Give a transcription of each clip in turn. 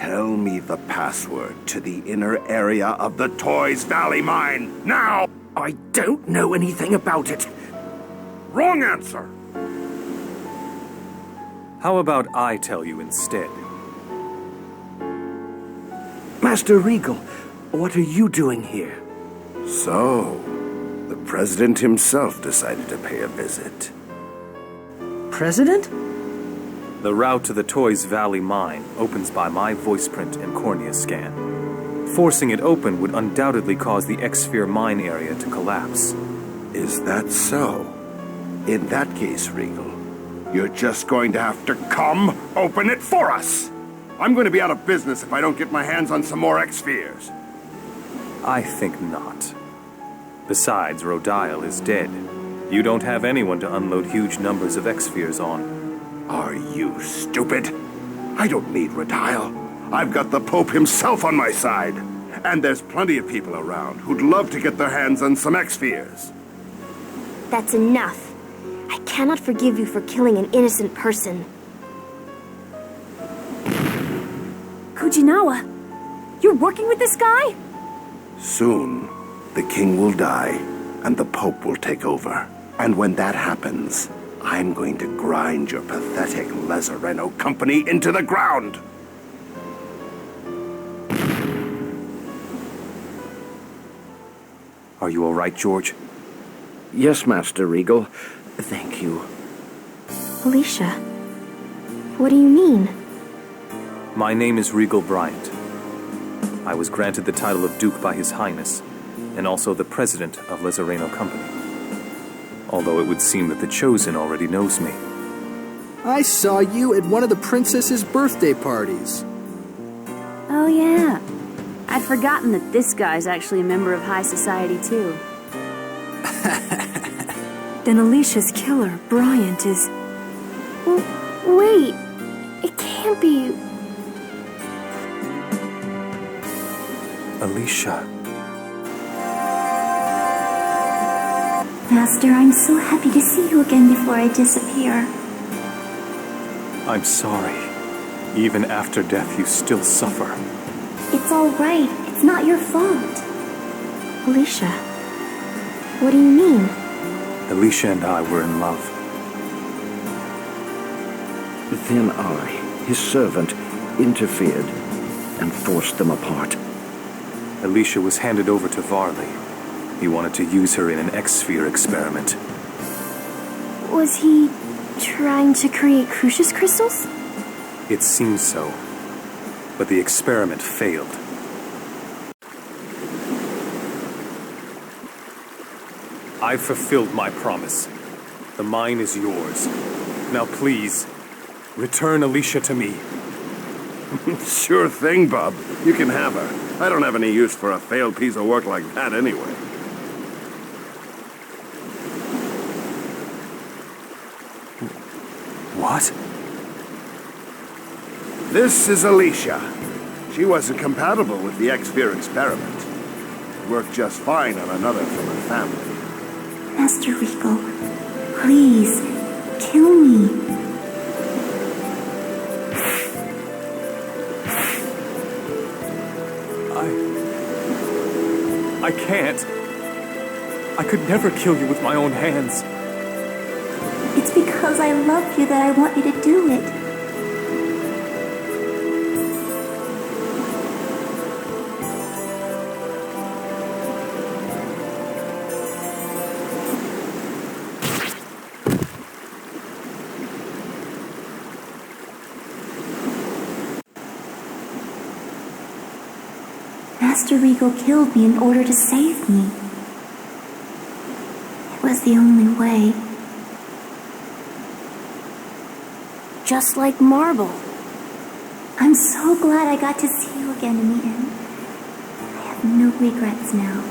Tell me the password to the inner area of the Toys Valley mine, now! I don't know anything about it. Wrong answer! How about I tell you instead? Master Regal, what are you doing here? So, the President himself decided to pay a visit. President? The route to the Toys Valley mine opens by my voice print and cornea scan. Forcing it open would undoubtedly cause the X-Sphere mine area to collapse. Is that so? In that case, Regal, you're just going to have to come open it for us! I'm going to be out of business if I don't get my hands on some more X-Spheres. I think not. Besides, Rodial is dead. You don't have anyone to unload huge numbers of X-Spheres on. Are you stupid? I don't need Rodial. I've got the Pope himself on my side. And there's plenty of people around who'd love to get their hands on some X-Spheres. That's enough. I cannot forgive you for killing an innocent person. Fujinawa, you're working with this guy? Soon, the king will die, and the Pope will take over. And when that happens, I'm going to grind your pathetic Lazzareno company into the ground! Are you all right, George? Yes, Master Regal. Thank you. Alicia, what do you mean? My name is Regal Bryant. I was granted the title of Duke by His Highness, and also the President of Lazzareno Company. Although it would seem that the Chosen already knows me. I saw you at one of the princess's birthday parties. Oh yeah. I'd forgotten that this guy's actually a member of high society too. Then Alicia's killer, Bryant, is... Wait, it can't be... Alicia. Master, I'm so happy to see you again before I disappear. I'm sorry. Even after death, you still suffer. It's all right. It's not your fault. Alicia, what do you mean? Alicia and I were in love. Then I, his servant, interfered and forced them apart. Alicia was handed over to Varley. He wanted to use her in an X-Sphere experiment. Was he trying to create Crucius crystals? It seems so. But the experiment failed. I've fulfilled my promise. The mine is yours. Now please, return Alicia to me. Sure thing, Bub. You can have her. I don't have any use for a failed piece of work like that anyway. What? This is Alicia. She wasn't compatible with the X-Sphere experiment. It worked just fine on another from her family. Master Regal, please, kill me. I can't. I could never kill you with my own hands. It's because I love you that I want you to do it. Master Regal killed me in order to save me. It was the only way. Just like marble. I'm so glad I got to see you again in the end. I have no regrets now.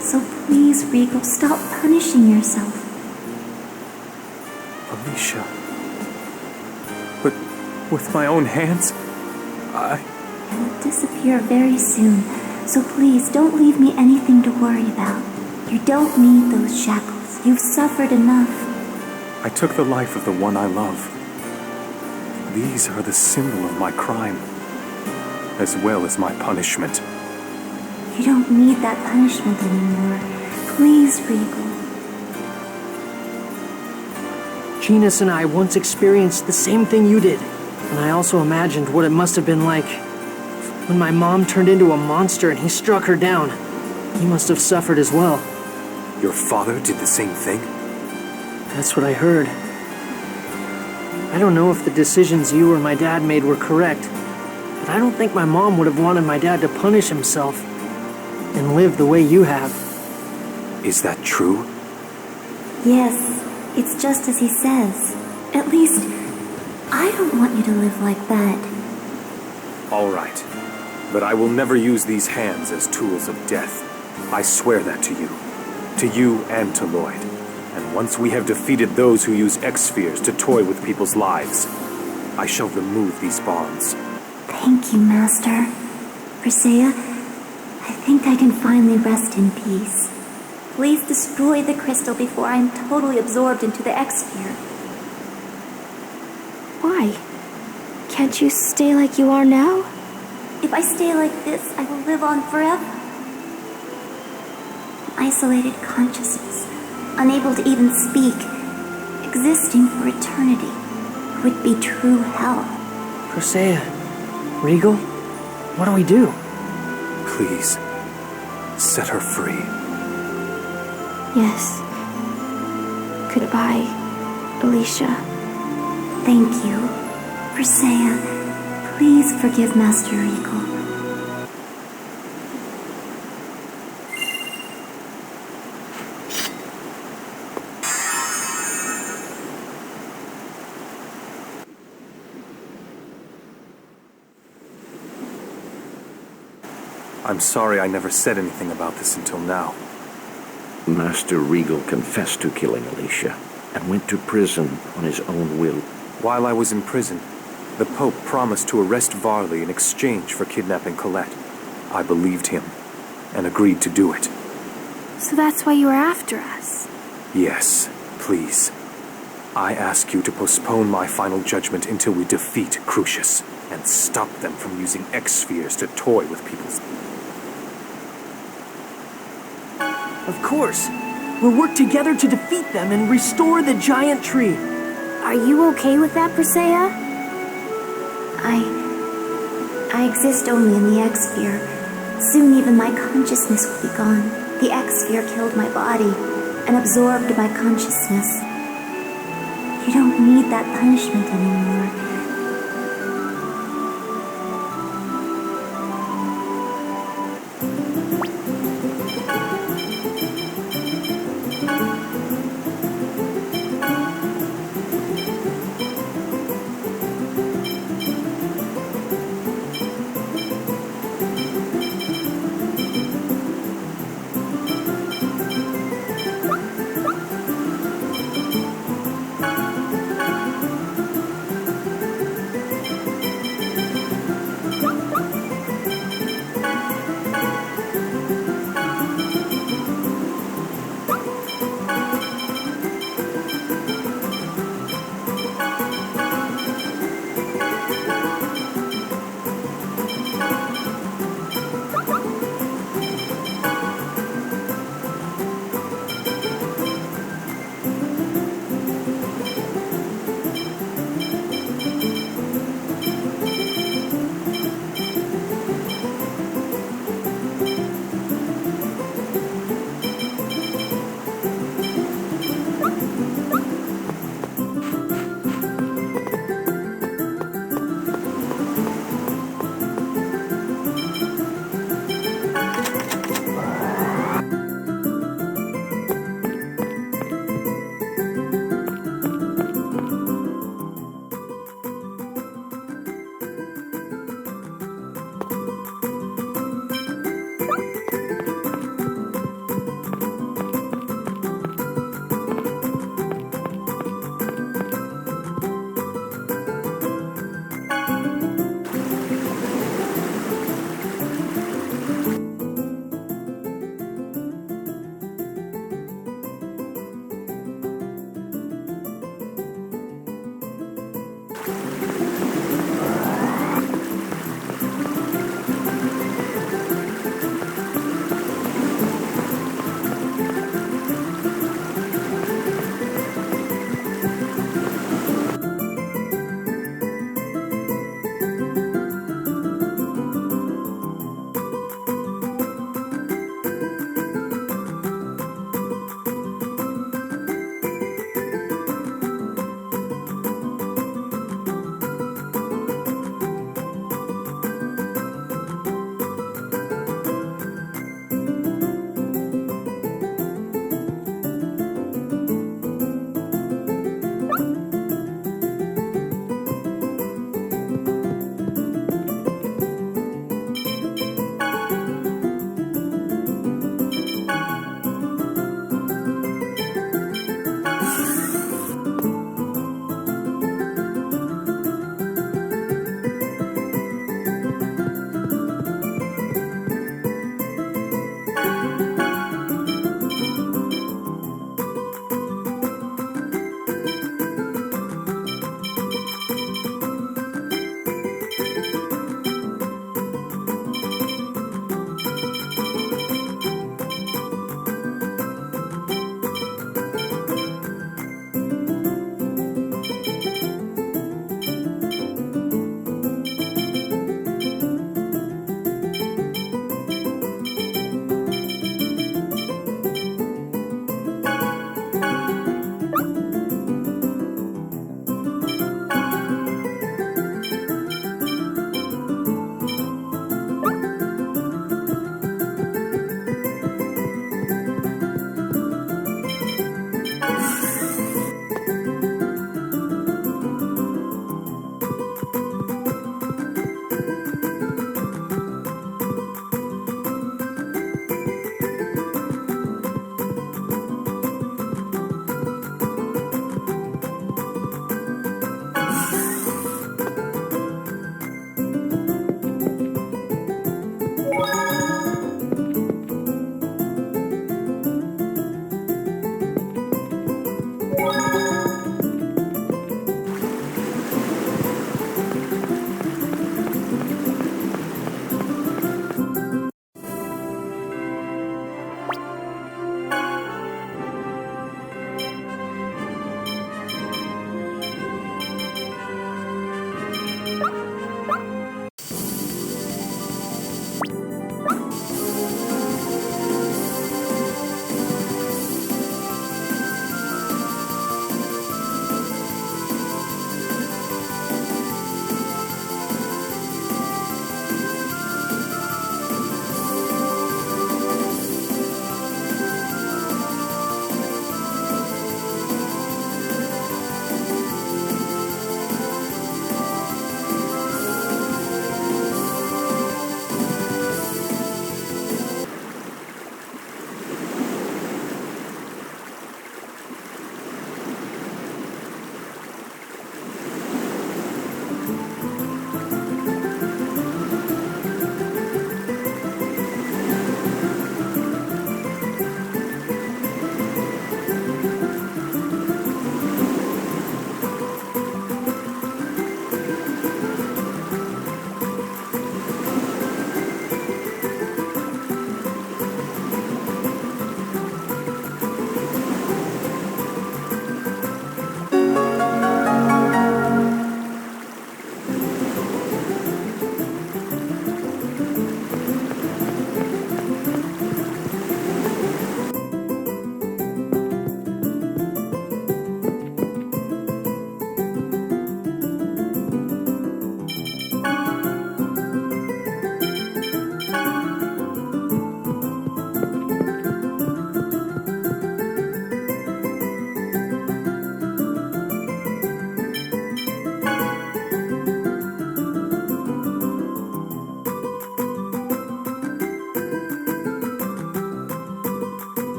So please, Regal, stop punishing yourself. Alicia. But with my own hands, I will disappear very soon. So please, don't leave me anything to worry about. You don't need those shackles. You've suffered enough. I took the life of the one I love. These are the symbol of my crime. as well as my punishment. You don't need that punishment anymore. Please, Regal. Genus and I once experienced the same thing you did, and I also imagined what it must have been like when my mom turned into a monster and he struck her down. You must have suffered as well. Your father did the same thing? That's what I heard. I don't know if the decisions you or my dad made were correct, but I don't think my mom would have wanted my dad to punish himself and live the way you have. Is that true? Yes, it's just as he says. At least, I don't want you to live like that. All right. But I will never use these hands as tools of death. I swear that to you and to Lloyd. And once we have defeated those who use X-spheres to toy with people's lives, I shall remove these bonds. Thank you, Master. Persea, I think I can finally rest in peace. Please destroy the crystal before I am totally absorbed into the X-sphere. Why? Can't you stay like you are now? If I stay like this, I will live on forever. An isolated consciousness, unable to even speak, existing for eternity, would be true hell. Persea, Regal, what do we do? Please, set her free. Yes. Goodbye, Alicia. Thank you. Persea, please forgive Master Regal. I'm sorry I never said anything about this until now. Master Regal confessed to killing Alicia and went to prison on his own will. While I was in prison, the Pope promised to arrest Varley in exchange for kidnapping Colette. I believed him and agreed to do it. So that's why you were after us? Yes, please. I ask you to postpone my final judgment until we defeat Crucius and stop them from using X-spheres to toy with people's... Of course. We'll work together to defeat them and restore the giant tree. Are you okay with that, Persea? I exist only in the X-sphere. Soon even my consciousness will be gone. The X-sphere killed my body and absorbed my consciousness. You don't need that punishment anymore.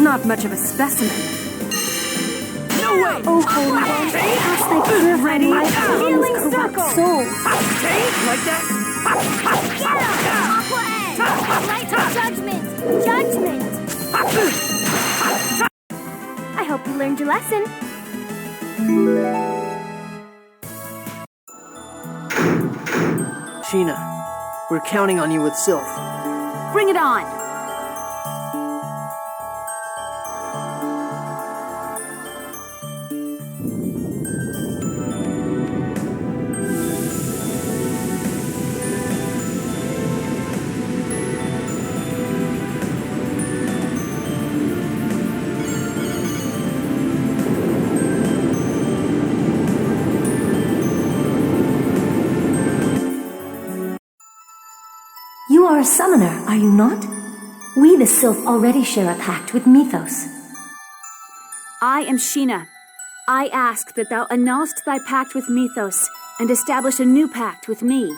Not much of a specimen. No way! Oh, holy one, cast thy purifying light upon this corrupt soul. Like that? Get him! Aqua Egg! Light of judgment! Judgment! I hope you learned your lesson. Sheena, we're counting on you with Sylph. Bring it on! a summoner, are you not? We, the Sylph, already share a pact with Mythos. I am Sheena. I ask that thou annulst thy pact with Mythos and establish a new pact with me.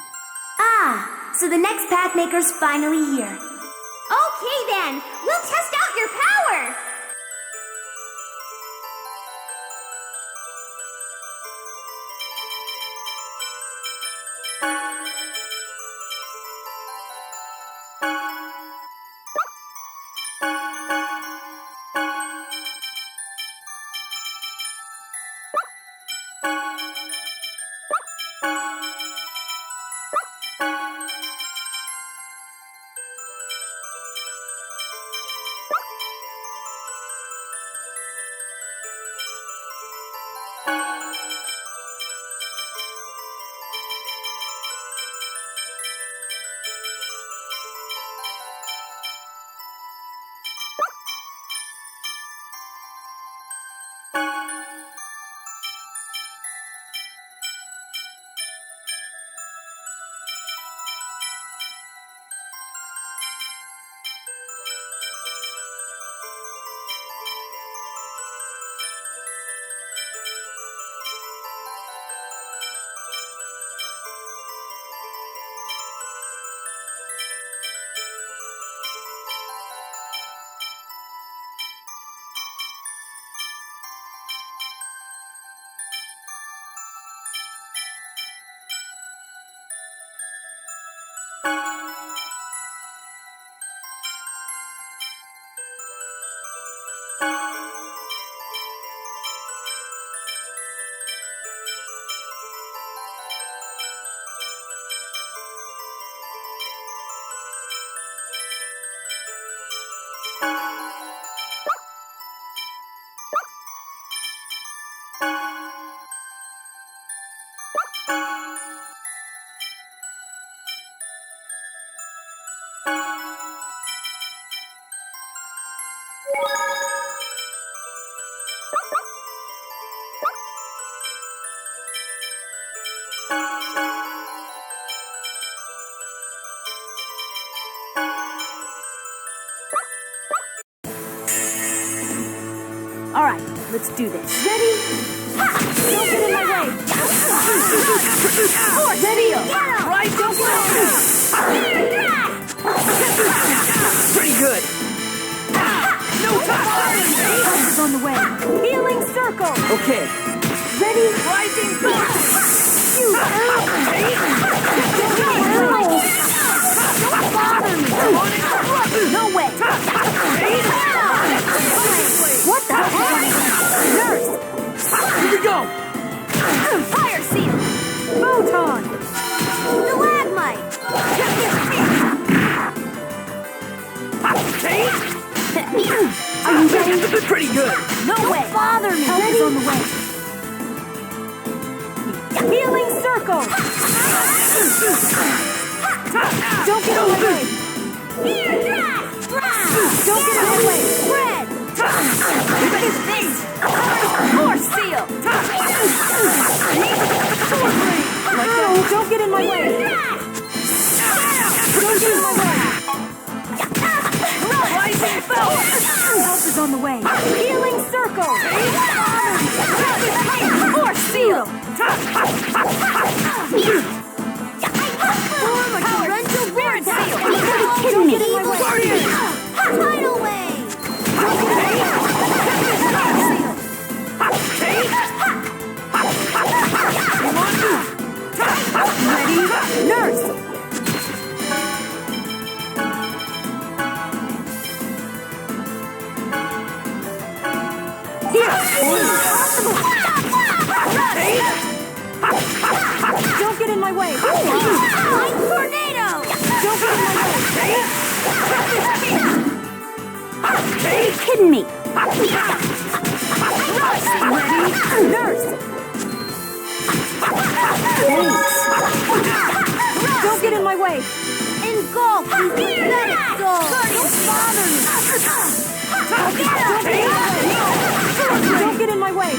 Ah, so the next pact maker's finally here. Okay then, we'll test out your power! Alright, let's do this. Ready? Ha! Don't get in my way! Ready? Right, don't get Pretty good. No time! Is on the way. Healing circle! Okay. Ready? Rising guard! You Don't bother me! No way! What the heck? Nurse! Here we go. Fire seal! Photon! Stalagmite! Are you ready? Pretty good. No way! Bother me! Help is on the way. Healing circle! Don't get in my way! Don't get in my way! Spread! Look at this! Force seal! Don't get in my way! Don't get in my way! Rising belt! Help is on the way! Healing circle! Force seal! Form a torrential spirit seal! Don't get in my way! Tidal wave! Ready? Nurse! Here! Don't get in my way! Tornado! Don't get in my way! Are you kidding me? Ready? Nurse! Don't get in my way! Engulf, you pathetic soul! Don't bother me! Don't get in my way!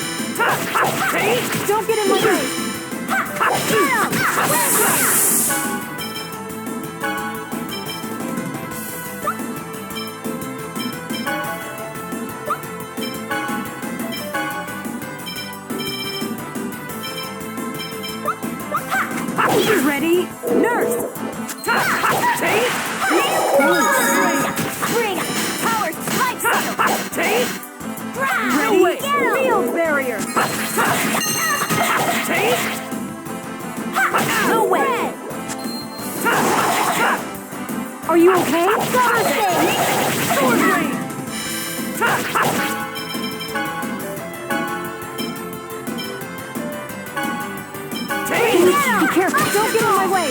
Don't get in my way! Ready? Nurse! Take! Bring! Power! Life steal! Take! Ready? Field barrier! Take! No way! Are you okay? Sword rain! Be careful! Don't get in my way!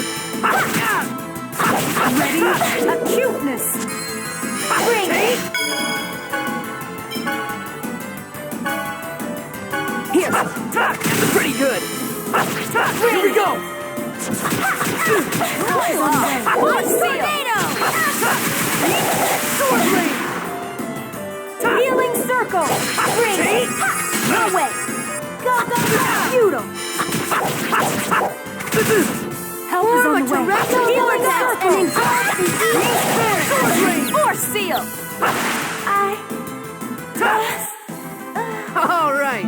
Ready? Acuteness! Bring! Here! That's pretty good. Here we go. One tornado! Sword rain! Healing circle! Take! No way! Go! Feudal! Help is on the way! Healing circle! And engulf the east! Sword rain! Force seal! All right.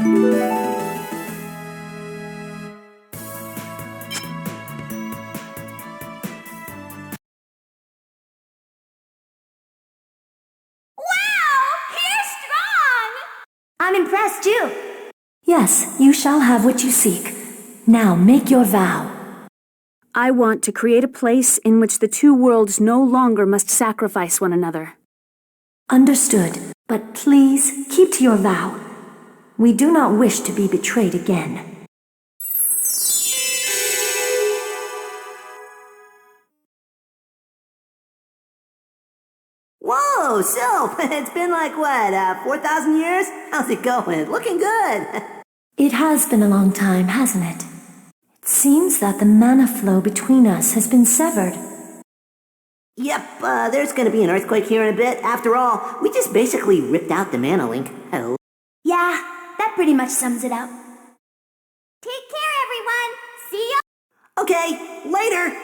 I'm impressed too. Yes, you shall have what you seek. Now make your vow. I want to create a place in which the two worlds no longer must sacrifice one another. Understood, but please keep to your vow. We do not wish to be betrayed again. Whoa, Sylph! It's been like, what, 4,000 years? How's it going? Looking good! It has been a long time, hasn't it? It seems that the mana flow between us has been severed. Yep, there's gonna be an earthquake here in a bit. After all, we just basically ripped out the mana link. Hello. Yeah, that pretty much sums it up. Take care, everyone. See ya. Okay, later!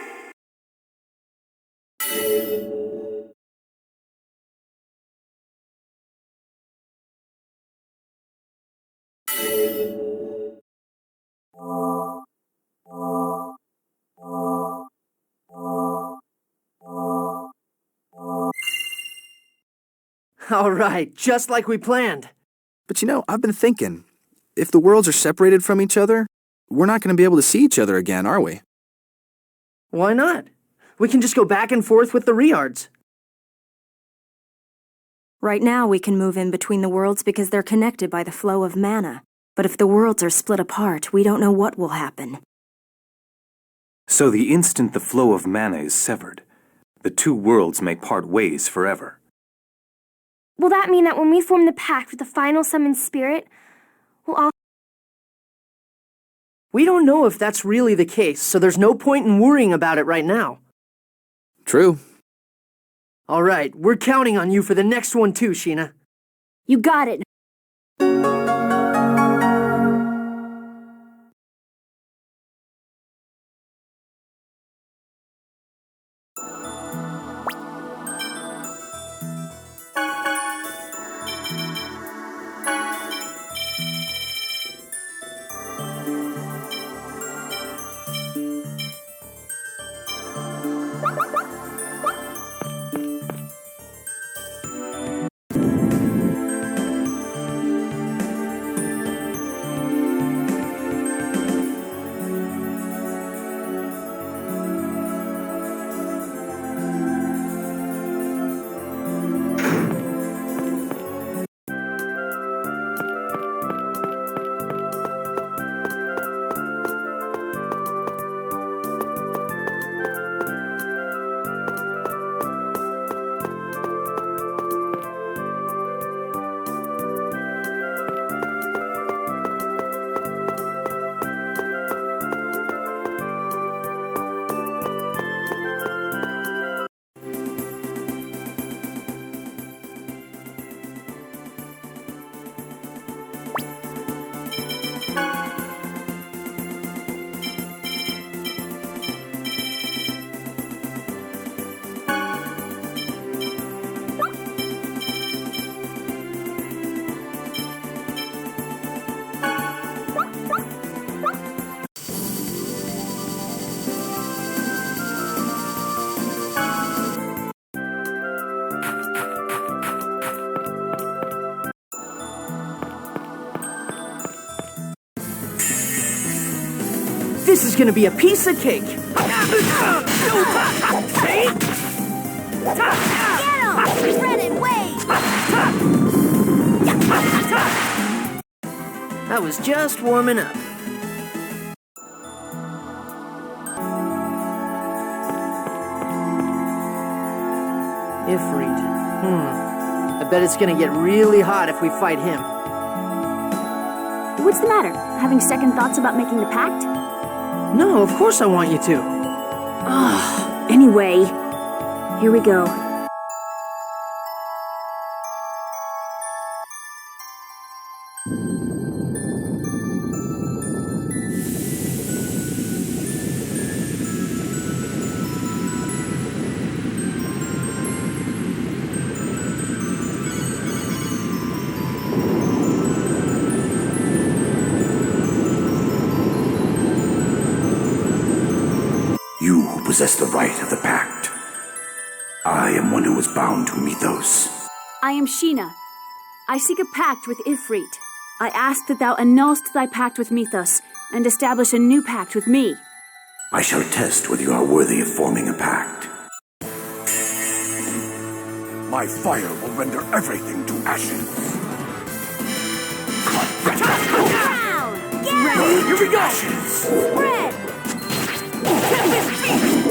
All right, just like we planned. But you know, I've been thinking, if the worlds are separated from each other, we're not going to be able to see each other again, are we? Why not? We can just go back and forth with the Riards. Right now we can move in between the worlds because they're connected by the flow of mana. But if the worlds are split apart, we don't know what will happen. So the instant the flow of mana is severed, the two worlds may part ways forever. Will that mean that when we form the pact with the final summoned spirit, we'll all... We don't know if that's really the case, so there's no point in worrying about it right now. True. All right, we're counting on you for the next one too, Sheena. You got it. This is gonna be a piece of cake. Get him! Spread it wait! I was just warming up. Ifrit. I bet it's gonna get really hot if we fight him. What's the matter? Having second thoughts about making the pact? No, of course I want you to. Anyway, here we go. You who possess the right of the pact. I am one who is bound to Mythos. I am Sheena. I seek a pact with Ifrit. I ask that thou annulst thy pact with Mythos and establish a new pact with me. I shall test whether you are worthy of forming a pact. My fire will render everything to ashes. Down! Ready? Here we go! Ashes. Spread!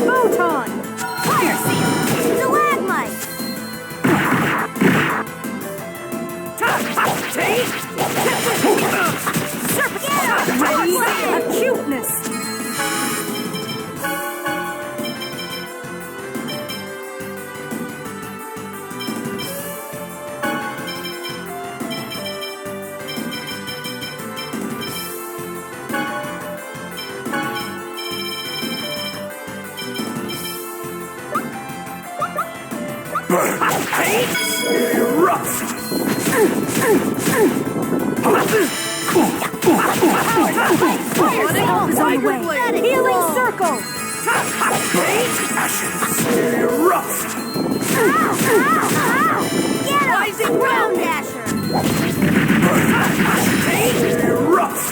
Photon! Fire seal! Stalagmite! Serpent! Ready? Acuteness! Burn! Erupt! Healing circle! Ashes! Erupt! Get him! Rising ground dasher! Erupt!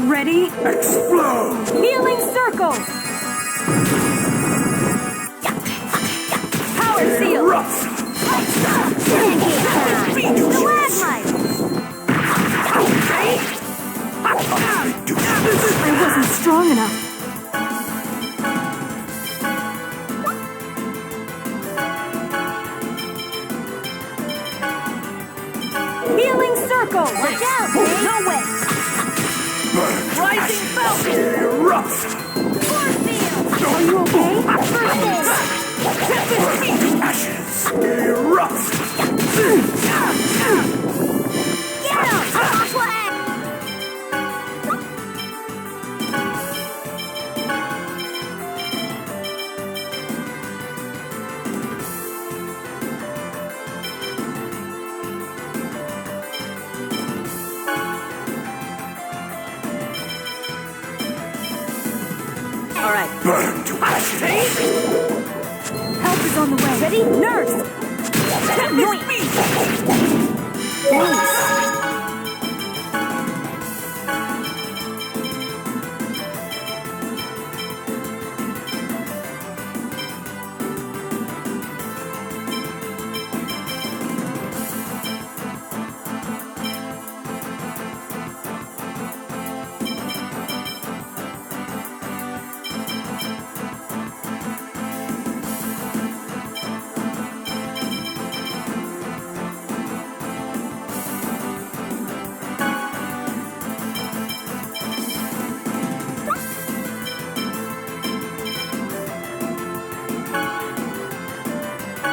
Ready? Explode! Healing circle! Power seal! Erupt! Stalagmite! I wasn't strong enough. Healing circle! Watch out! No way! Burn! Rising belt! Erupt! Force field! Are you okay? First aid! Burn! Ashes! Erupt! Get him! Aqua X! All right. Burn to ashes! Help is on the way. Ready? Nurse! Thanks.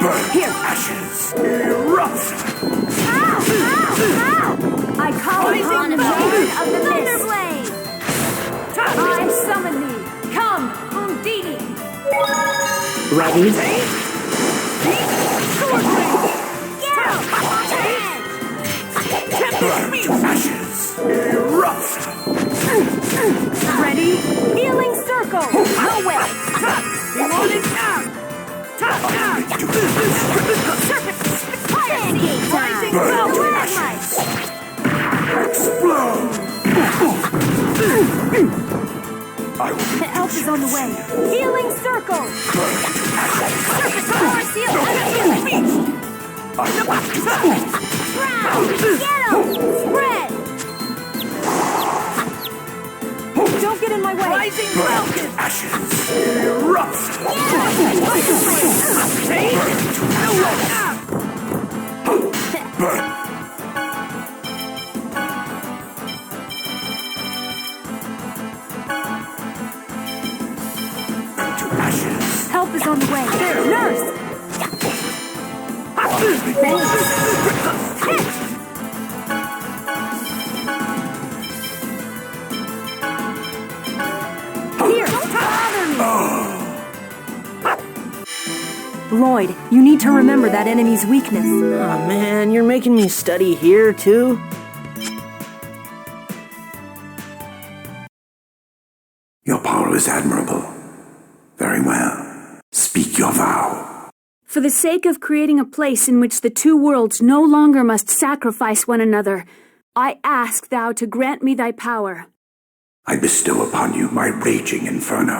Burn to ashes! Erupt! Ow! Ow! Ow! I call upon the Lord of the Mist. Thunderblade! I summon thee. Come, Undini. Ready? Get him! Burn to ashes! Erupt! Ready? Healing circle! No way! Reloading now! Serpent! Fire! Burn to ashes! Explode! I will be The elf is on the way. Healing circle! Surface power seal energy reach! Ground! Get him! Spread! Don't get in my way! Rising Falcon! ashes erupt! Burn! To ashes! Help is on the way. Nurse! Here, bother me! Lloyd, you need to remember that enemy's weakness. Oh man, you're making me study here too? Your power is admirable. Very well. Speak your vow. For the sake of creating a place in which the two worlds no longer must sacrifice one another, I ask thou to grant me thy power. I bestow upon you my raging inferno.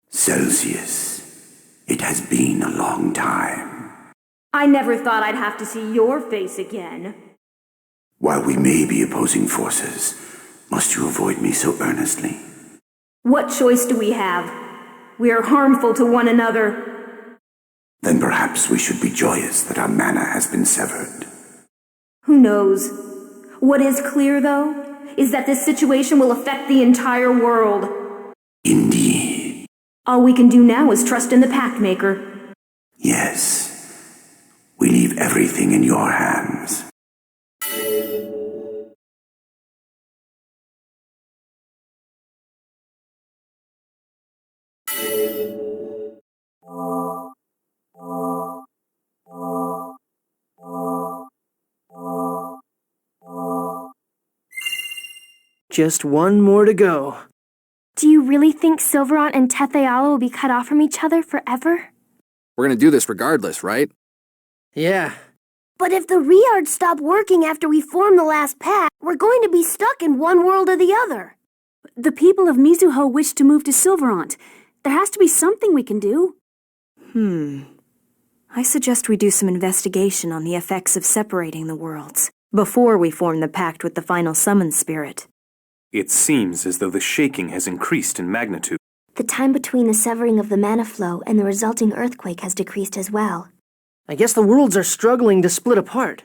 Celsius, it has been a long time. I never thought I'd have to see your face again. While we may be opposing forces, must you avoid me so earnestly? What choice do we have? We are harmful to one another. Then perhaps we should be joyous that our mana has been severed. Who knows? What is clear, though, is that this situation will affect the entire world. Indeed. All we can do now is trust in the Pact Maker. Yes. We leave everything in your hands. Just one more to go. Do you really think Silverant and Tetheala will be cut off from each other forever? We're gonna do this regardless, right? Yeah. But if the Riards stop working after we form the last pact, we're going to be stuck in one world or the other. The people of Mizuho wish to move to Silverant. There has to be something we can do. I suggest we do some investigation on the effects of separating the worlds before we form the pact with the final summon spirit. It seems as though the shaking has increased in magnitude. The time between the severing of the mana flow and the resulting earthquake has decreased as well. I guess the worlds are struggling to split apart.